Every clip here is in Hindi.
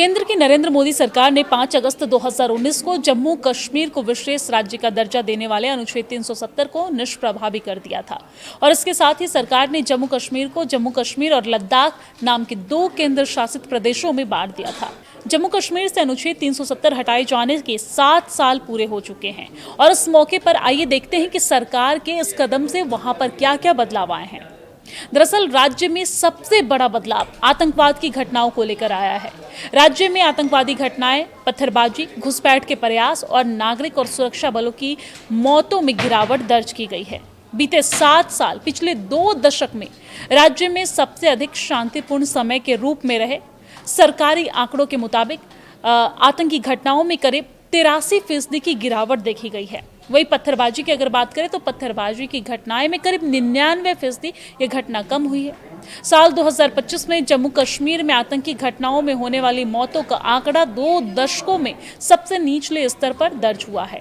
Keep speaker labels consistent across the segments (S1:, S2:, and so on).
S1: केंद्र की नरेंद्र मोदी सरकार ने 5 अगस्त 2019 को जम्मू कश्मीर को विशेष राज्य का दर्जा देने वाले अनुच्छेद 370 को निष्प्रभावी कर दिया था और इसके साथ ही सरकार ने जम्मू कश्मीर को जम्मू कश्मीर और लद्दाख नाम के 2 केंद्र शासित प्रदेशों में बांट दिया था। जम्मू कश्मीर से अनुच्छेद 370 हटाए जाने के 7 साल पूरे हो चुके हैं और इस मौके पर आइए देखते हैं कि सरकार के इस कदम से वहां पर क्या-क्या बदलाव आए हैं। दरअसल राज्य में सबसे बड़ा बदलाव आतंकवाद की घटनाओं को लेकर आया है। राज्य में आतंकवादी घटनाएं, पत्थरबाजी, घुसपैठ के प्रयास और नागरिक और सुरक्षा बलों की मौतों में गिरावट दर्ज की गई है। बीते 7 साल पिछले 2 दशक में राज्य में सबसे अधिक शांतिपूर्ण समय के रूप में रहे। सरकारी आंकड़ों के मुताबिक आतंकी घटनाओं में करीब 83% की गिरावट देखी गई है। वही पत्थरबाजी की अगर बात करें तो पत्थरबाजी की घटनाएं में करीब 99% ये घटना कम हुई है। साल 2025 में जम्मू कश्मीर में आतंकी घटनाओं में होने वाली मौतों का आंकड़ा 2 दशकों में सबसे निचले स्तर पर दर्ज हुआ है।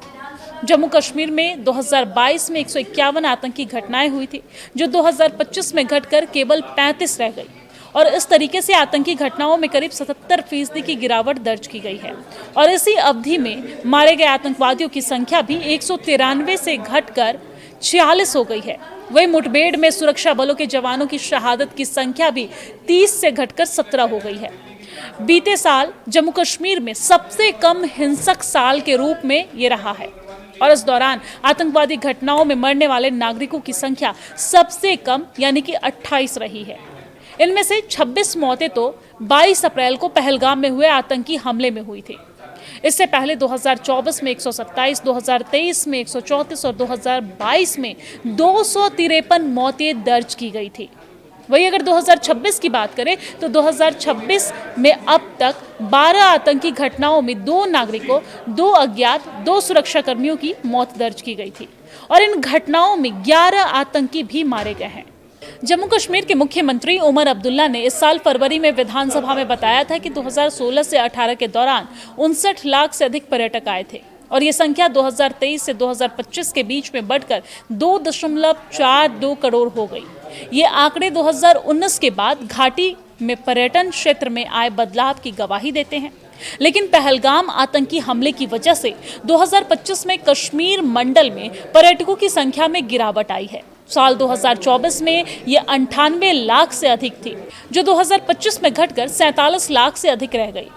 S1: जम्मू कश्मीर में 2022 में 151 आतंकी घटनाएं हुई थी, जो 2025 में घटकर केवल 35 रह गई और इस तरीके से आतंकी घटनाओं में करीब 77% की गिरावट दर्ज की गई है और इसी अवधि में मारे गए आतंकवादियों की संख्या भी 193 से घटकर 46 हो गई है। वही मुठभेड़ में सुरक्षा बलों के जवानों की शहादत की संख्या भी 30 से घटकर 17 हो गई है। बीते साल जम्मू कश्मीर में सबसे कम हिंसक साल के रूप में ये रहा है और इस दौरान आतंकवादी घटनाओं में मरने वाले नागरिकों की संख्या सबसे कम यानी कि 28 रही है। इनमें से 26 मौतें तो 22 अप्रैल को पहलगाम में हुए आतंकी हमले में हुई थी। इससे पहले 2024 में 127, 2023 में 134 और 2022 में 253 मौतें दर्ज की गई थी। वही अगर 2026 की बात करें तो 2026 में अब तक 12 आतंकी घटनाओं में 2 नागरिकों, 2 अज्ञात, 2 सुरक्षाकर्मियों की मौत दर्ज की गई थी और इन घटनाओं में 11 आतंकी भी मारे गए हैं। जम्मू कश्मीर के मुख्यमंत्री उमर अब्दुल्ला ने इस साल फरवरी में विधानसभा में बताया था कि 2016 से 18 के दौरान 59 लाख से अधिक पर्यटक आए थे और ये संख्या 2023 से 2025 के बीच में बढ़कर 2.42 करोड़ हो गई। ये आंकड़े 2019 के बाद घाटी में पर्यटन क्षेत्र में आए बदलाव की गवाही देते हैं। लेकिन पहलगाम आतंकी हमले की वजह से 2025 में कश्मीर मंडल में पर्यटकों की संख्या में गिरावट आई है। साल 2024 में ये 98 लाख से अधिक थी, जो 2025 में घटकर 47 लाख से अधिक रह गई।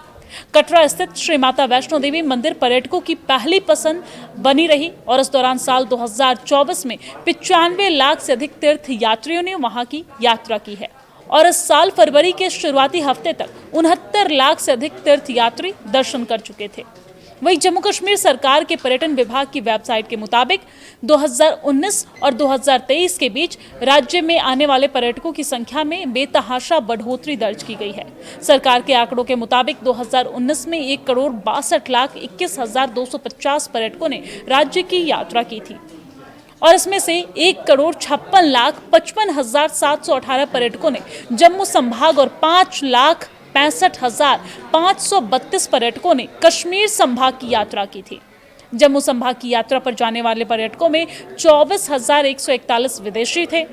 S1: कटरा स्थित श्री माता वैष्णो देवी मंदिर पर्यटकों की पहली पसंद बनी रही और इस दौरान साल 2024 में 95 लाख से अधिक तीर्थ यात्रियों ने वहां की यात्रा की है और इस साल फरवरी के शुरुआती हफ्ते तक 69 लाख से अधिक तीर्थ यात्री दर्शन कर चुके थे। वही जम्मू कश्मीर सरकार के पर्यटन विभाग की वेबसाइट के मुताबिक 2019 और 2023 के बीच राज्य में आने वाले पर्यटकों की संख्या में बेतहाशा बढ़ोतरी दर्ज की गई है। सरकार के आंकड़ों के मुताबिक 2019 में 1,62,21,250 पर्यटकों ने राज्य की यात्रा की थी और इसमें से 1,56,55,718 पर्यटकों ने जम्मू संभाग और 5,65,532 पर्यटकों ने कश्मीर संभाग की यात्रा की थी। जम्मू संभाग की यात्रा पर जाने वाले पर्यटकों में 24,141 विदेशी थे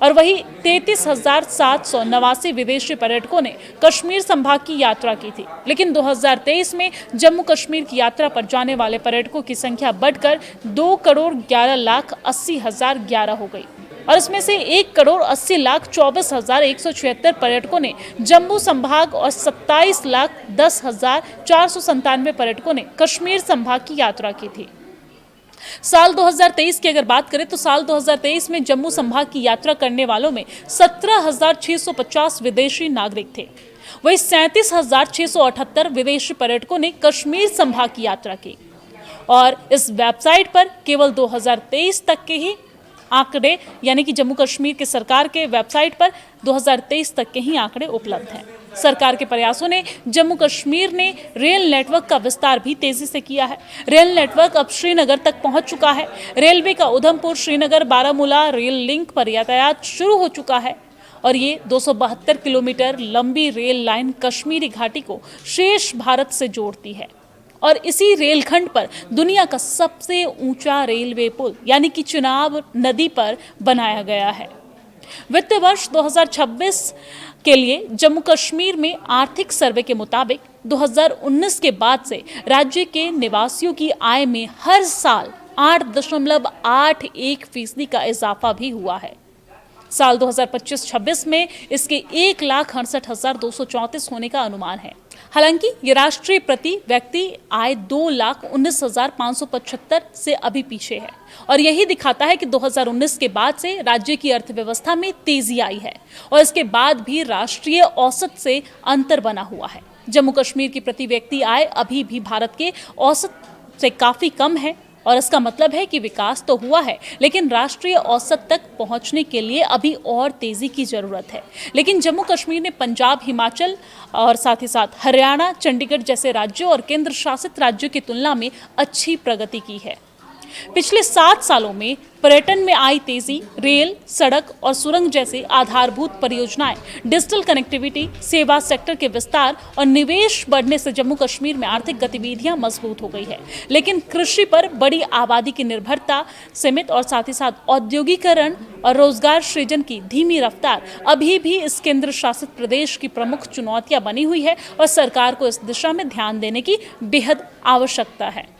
S1: और वही 33,789 विदेशी पर्यटकों ने कश्मीर संभाग की यात्रा की थी। लेकिन 2023 में जम्मू कश्मीर की यात्रा पर जाने वाले पर्यटकों की संख्या बढ़कर 2,11,80,011 हो गई और इसमें से 1,80,24,176 पर्यटकों ने जम्मू संभाग और 27,10,497 पर्यटकों ने कश्मीर संभाग की यात्रा की थी। साल 2023 की अगर बात करें तो साल 2023 में जम्मू संभाग की यात्रा करने वालों में 17,650 विदेशी नागरिक थे। वहीं 37,678 विदेशी पर्यटकों ने कश्मीर संभाग की यात्रा की और इस वेबसाइट पर केवल 2023 तक के ही आंकड़े यानी कि जम्मू कश्मीर के सरकार के वेबसाइट पर 2023 तक के ही आंकड़े उपलब्ध हैं। सरकार के प्रयासों ने जम्मू कश्मीर ने रेल नेटवर्क का विस्तार भी तेजी से किया है। रेल नेटवर्क अब श्रीनगर तक पहुंच चुका है। रेलवे का उधमपुर श्रीनगर बारामूला रेल लिंक पर यातायात शुरू हो चुका है और ये 272 किलोमीटर लंबी रेल लाइन कश्मीरी घाटी को शेष भारत से जोड़ती है और इसी रेलखंड पर दुनिया का सबसे ऊंचा रेलवे पुल यानी कि चिनाब नदी पर बनाया गया है। वित्त वर्ष 2026 के लिए जम्मू कश्मीर में आर्थिक सर्वे के मुताबिक 2019 के बाद से राज्य के निवासियों की आय में हर साल 8.81% का इजाफा भी हुआ है। साल 2025-26 में इसके 1,68,234 होने का अनुमान है। हालांकि ये राष्ट्रीय प्रति व्यक्ति आय 2,19,575 से अभी पीछे है और यही दिखाता है कि 2019 के बाद से राज्य की अर्थव्यवस्था में तेजी आई है और इसके बाद भी राष्ट्रीय औसत से अंतर बना हुआ है। जम्मू कश्मीर की प्रति व्यक्ति आय अभी भी भारत के औसत से काफी कम है और इसका मतलब है कि विकास तो हुआ है, लेकिन राष्ट्रीय औसत तक पहुंचने के लिए अभी और तेजी की जरूरत है। लेकिन जम्मू कश्मीर ने पंजाब, हिमाचल और साथ ही साथ हरियाणा, चंडीगढ़ जैसे राज्यों और केंद्र शासित राज्यों की तुलना में अच्छी प्रगति की है। पिछले 7 सालों में पर्यटन में आई तेजी, रेल, सड़क और सुरंग जैसे आधारभूत परियोजनाएं, डिजिटल कनेक्टिविटी, सेवा सेक्टर के विस्तार और निवेश बढ़ने से जम्मू कश्मीर में आर्थिक गतिविधियां मजबूत हो गई है। लेकिन कृषि पर बड़ी आबादी की निर्भरता, सीमित और साथ ही साथ औद्योगिकरण और रोजगार सृजन की धीमी रफ्तार अभी भी इस केंद्र शासित प्रदेश की प्रमुख चुनौतियां बनी हुई है और सरकार को इस दिशा में ध्यान देने की बेहद आवश्यकता है।